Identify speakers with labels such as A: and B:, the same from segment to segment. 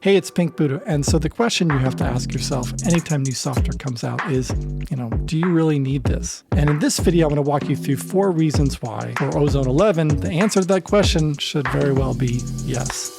A: Hey, it's Pink Buddha. And so the question you have to ask yourself anytime new software comes out is, do you really need this? And in this video, I'm going to walk you through 4 reasons why for Ozone 11, the answer to that question should very well be yes.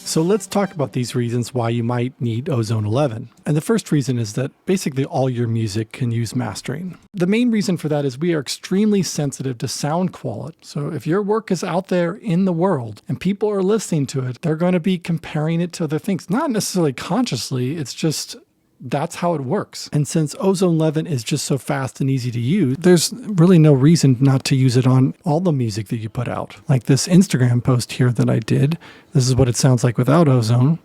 A: So let's talk about these reasons why you might need Ozone 11. And the first reason is that basically all your music can use mastering. The main reason for that is we are extremely sensitive to sound quality. So if your work is out there in the world and people are listening to it, they're going to be comparing it to other things. Not necessarily consciously, it's just that's how it works. And since Ozone 11 is just so fast and easy to use, there's really no reason not to use it on all the music that you put out. Like this Instagram post here that I did. This is what it sounds like without Ozone.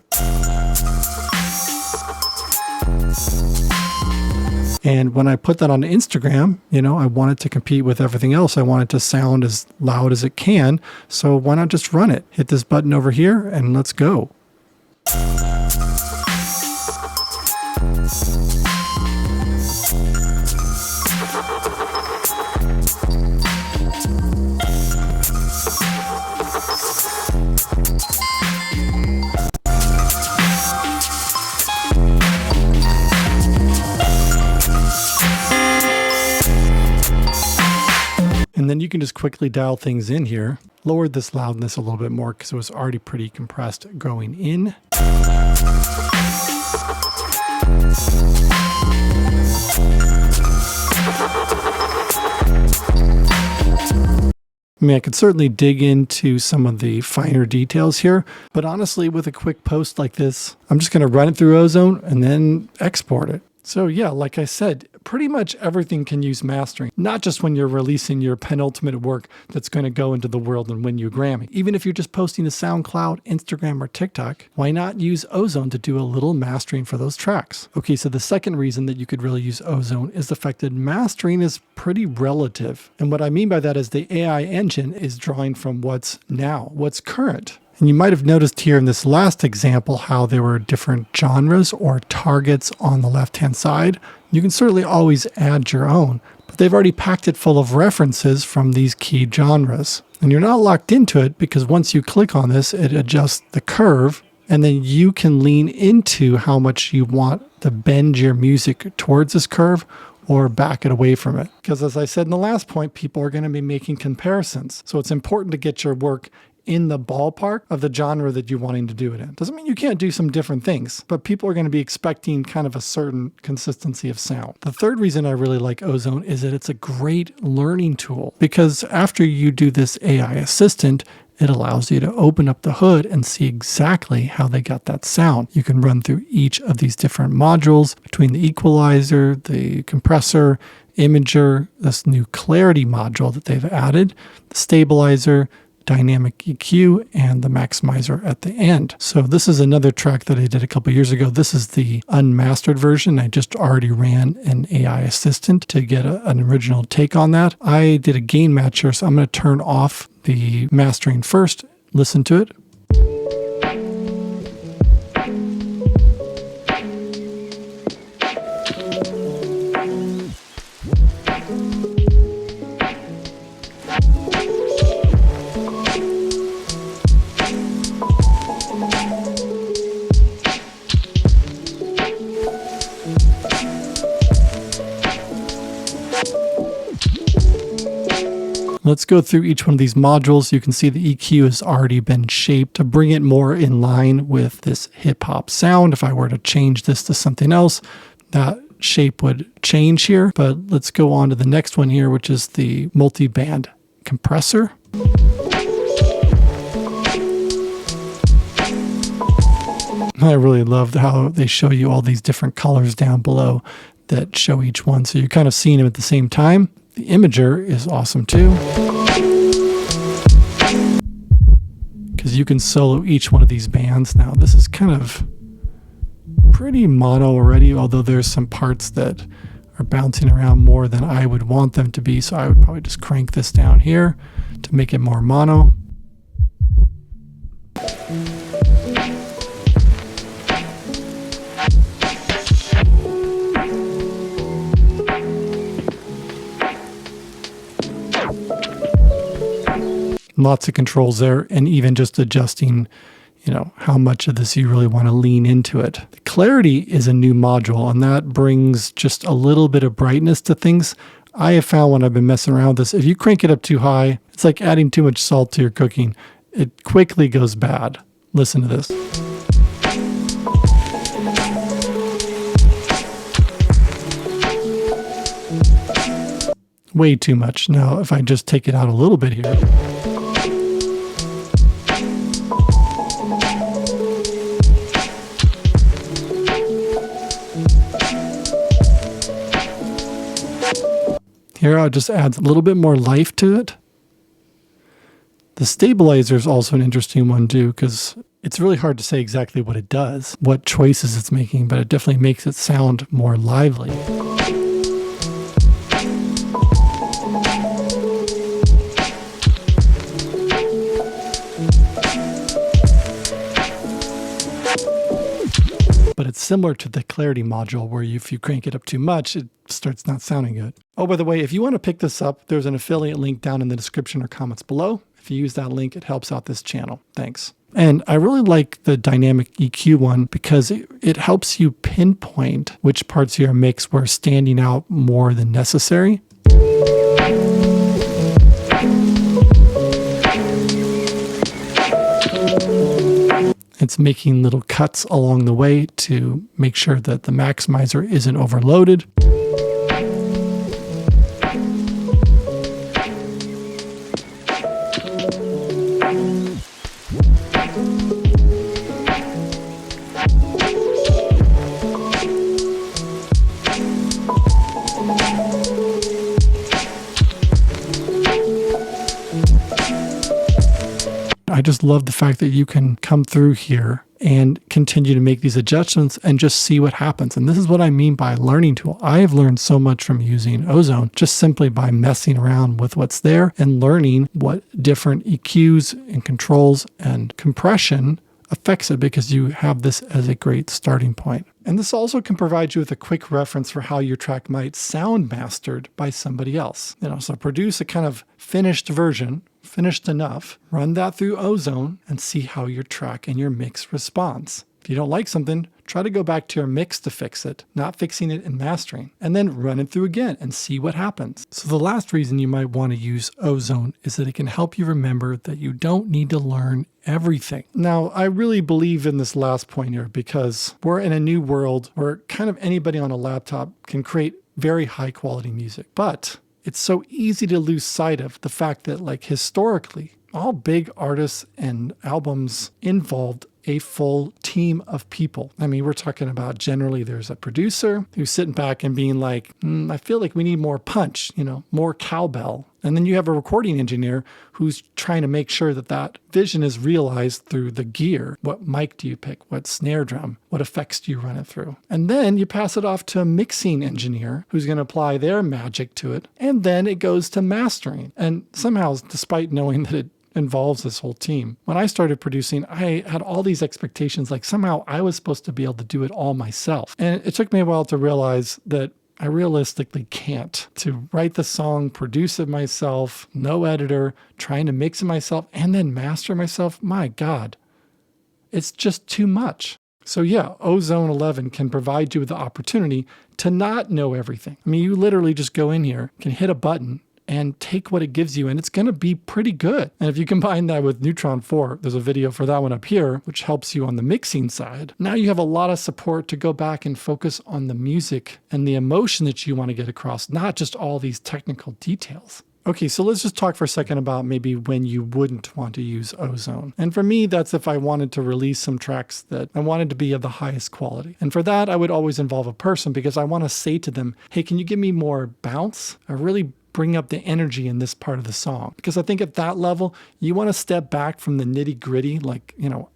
A: And when I put that on Instagram, I want it to compete with everything else. I want it to sound as loud as it can. So why not just run it? Hit this button over here and let's go. And then you can just quickly dial things in here. Lowered this loudness a little bit more because it was already pretty compressed going in. I could certainly dig into some of the finer details here, but honestly, with a quick post like this, I'm just going to run it through Ozone and then export it. So yeah, like I said, pretty much everything can use mastering, not just when you're releasing your penultimate work that's going to go into the world and win you a Grammy. Even if you're just posting to SoundCloud, Instagram, or TikTok, why not use Ozone to do a little mastering for those tracks? Okay, so the second reason that you could really use Ozone is the fact that mastering is pretty relative. And what I mean by that is the AI engine is drawing from what's now, what's current. And you might have noticed here in this last example how there were different genres or targets on the left-hand side. You can certainly always add your own, but they've already packed it full of references from these key genres. And you're not locked into it because once you click on this, it adjusts the curve, and then you can lean into how much you want to bend your music towards this curve or back it away from it. Because as I said in the last point, people are going to be making comparisons. So it's important to get your work in the ballpark of the genre that you're wanting to do it in. Doesn't mean you can't do some different things, but people are going to be expecting kind of a certain consistency of sound. The third reason I really like Ozone is that it's a great learning tool, because after you do this AI assistant, it allows you to open up the hood and see exactly how they got that sound. You can run through each of these different modules between the equalizer, the compressor, imager, this new clarity module that they've added, the stabilizer, dynamic EQ, and the maximizer at the end. So this is another track that I did a couple years ago. This is the unmastered version. I just already ran an AI assistant to get an original take on that. I did a gain matcher, so I'm going to turn off the mastering first, listen to it. Let's go through each one of these modules. You can see the EQ has already been shaped to bring it more in line with this hip hop sound. If I were to change this to something else, that shape would change here. But let's go on to the next one here, which is the multi-band compressor. I really love how they show you all these different colors down below that show each one. So you're kind of seeing them at the same time. The imager is awesome too, because you can solo each one of these bands. Now this is kind of pretty mono already, although there's some parts that are bouncing around more than I would want them to be. So I would probably just crank this down here to make it more mono. Lots of controls there, and even just adjusting, how much of this you really want to lean into it. Clarity is a new module, and that brings just a little bit of brightness to things. I have found when I've been messing around with this, if you crank it up too high, it's like adding too much salt to your cooking. It quickly goes bad. Listen to this. Way too much. Now, if I just take it out a little bit here. Here, I'll just add a little bit more life to it. The stabilizer is also an interesting one too, because it's really hard to say exactly what it does, what choices it's making, but it definitely makes it sound more lively. But it's similar to the clarity module where if you crank it up too much, it starts not sounding good. Oh, by the way, if you want to pick this up, there's an affiliate link down in the description or comments below. If you use that link, it helps out this channel. Thanks. And I really like the dynamic EQ one because it helps you pinpoint which parts of your mix were standing out more than necessary. It's making little cuts along the way to make sure that the maximizer isn't overloaded. I just love the fact that you can come through here and continue to make these adjustments and just see what happens. And this is what I mean by learning tool. I have learned so much from using Ozone just simply by messing around with what's there and learning what different EQs and controls and compression affects it, because you have this as a great starting point. And this also can provide you with a quick reference for how your track might sound mastered by somebody else. So produce a kind of finished version, finished enough, run that through Ozone and see how your track and your mix responds. If you don't like something, try to go back to your mix to fix it, not fixing it in mastering, and then run it through again and see what happens. So the last reason you might want to use Ozone is that it can help you remember that you don't need to learn everything. Now, I really believe in this last point here because we're in a new world where kind of anybody on a laptop can create very high quality music, but it's so easy to lose sight of the fact that, like, historically, all big artists and albums involved a full team of people. I mean, we're talking about generally there's a producer who's sitting back and being like, I feel like we need more punch, more cowbell. And then you have a recording engineer who's trying to make sure that that vision is realized through the gear. What mic do you pick? What snare drum? What effects do you run it through? And then you pass it off to a mixing engineer who's going to apply their magic to it. And then it goes to mastering. And somehow, despite knowing that it involves this whole team, when I started producing, I had all these expectations, like somehow I was supposed to be able to do it all myself. And it took me a while to realize that I realistically can't. To write the song, produce it myself, no editor, trying to mix it myself, and then master myself, my God, it's just too much. So yeah, Ozone 11 can provide you with the opportunity to not know everything. I mean, you literally just go in here, can hit a button, and take what it gives you, and it's going to be pretty good. And if you combine that with Neutron 4, there's a video for that one up here, which helps you on the mixing side. Now you have a lot of support to go back and focus on the music and the emotion that you want to get across, not just all these technical details. Okay, so let's just talk for a second about maybe when you wouldn't want to use Ozone. And for me, that's if I wanted to release some tracks that I wanted to be of the highest quality. And for that, I would always involve a person, because I want to say to them, hey, can you give me more bounce? I really bring up the energy in this part of the song. Because I think at that level, you want to step back from the nitty gritty, like,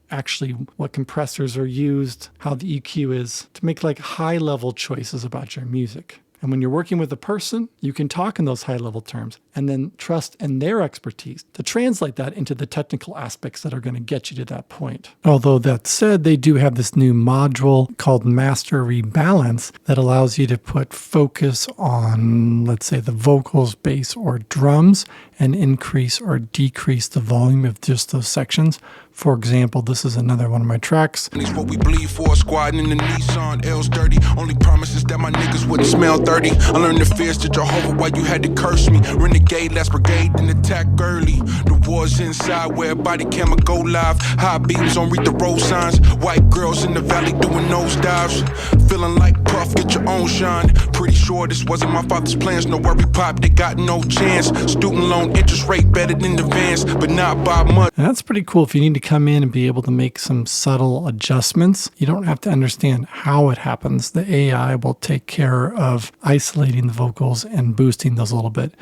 A: actually what compressors are used, how the EQ is, to make like high level choices about your music. And when you're working with a person, you can talk in those high level terms and then trust in their expertise to translate that into the technical aspects that are going to get you to that point. Although that said, they do have this new module called Master Rebalance that allows you to put focus on, let's say, the vocals, bass, or drums, and increase or decrease the volume of just those sections. For example, this is another one of my tracks.
B: What we bleed for, squatting in the Nissan L's dirty. Only promises that my niggas wouldn't smell dirty. I learned the fears to Jehovah while you had to curse me. Renegade, last brigade, then attack early. The war's inside where body camera go live. High beams on read the road signs. White girls in the valley doing nosedives. Feeling like Puff, get your own shine. Pretty sure this wasn't my father's plans. No worry, pop, they got no chance. Student loan interest rate better than the Vans, but not by much.
A: And that's pretty cool. If you need to come in and be able to make some subtle adjustments, you don't have to understand how it happens. The AI will take care of isolating the vocals and boosting those a little bit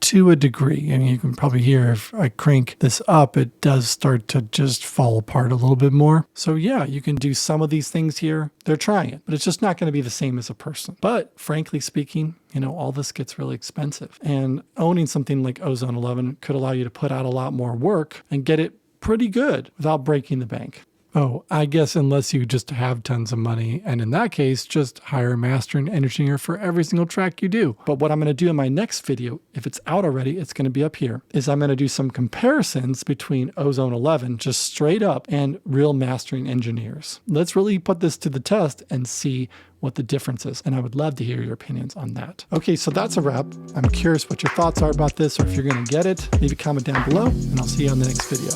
A: to a degree. And you can probably hear if I crank this up, it does start to just fall apart a little bit more. So yeah, you can do some of these things here. They're trying it, but it's just not going to be the same as a person. But frankly speaking, you know, all this gets really expensive. And owning something like Ozone 11 could allow you to put out a lot more work and get it pretty good without breaking the bank. Oh, I guess unless you just have tons of money, and in that case, just hire a mastering engineer for every single track you do. But what I'm going to do in my next video, if it's out already, it's going to be up here, is I'm going to do some comparisons between Ozone 11, just straight up, and real mastering engineers. Let's really put this to the test and see what the difference is. And I would love to hear your opinions on that. Okay, so that's a wrap. I'm curious what your thoughts are about this, or if you're going to get it. Leave a comment down below, and I'll see you on the next video.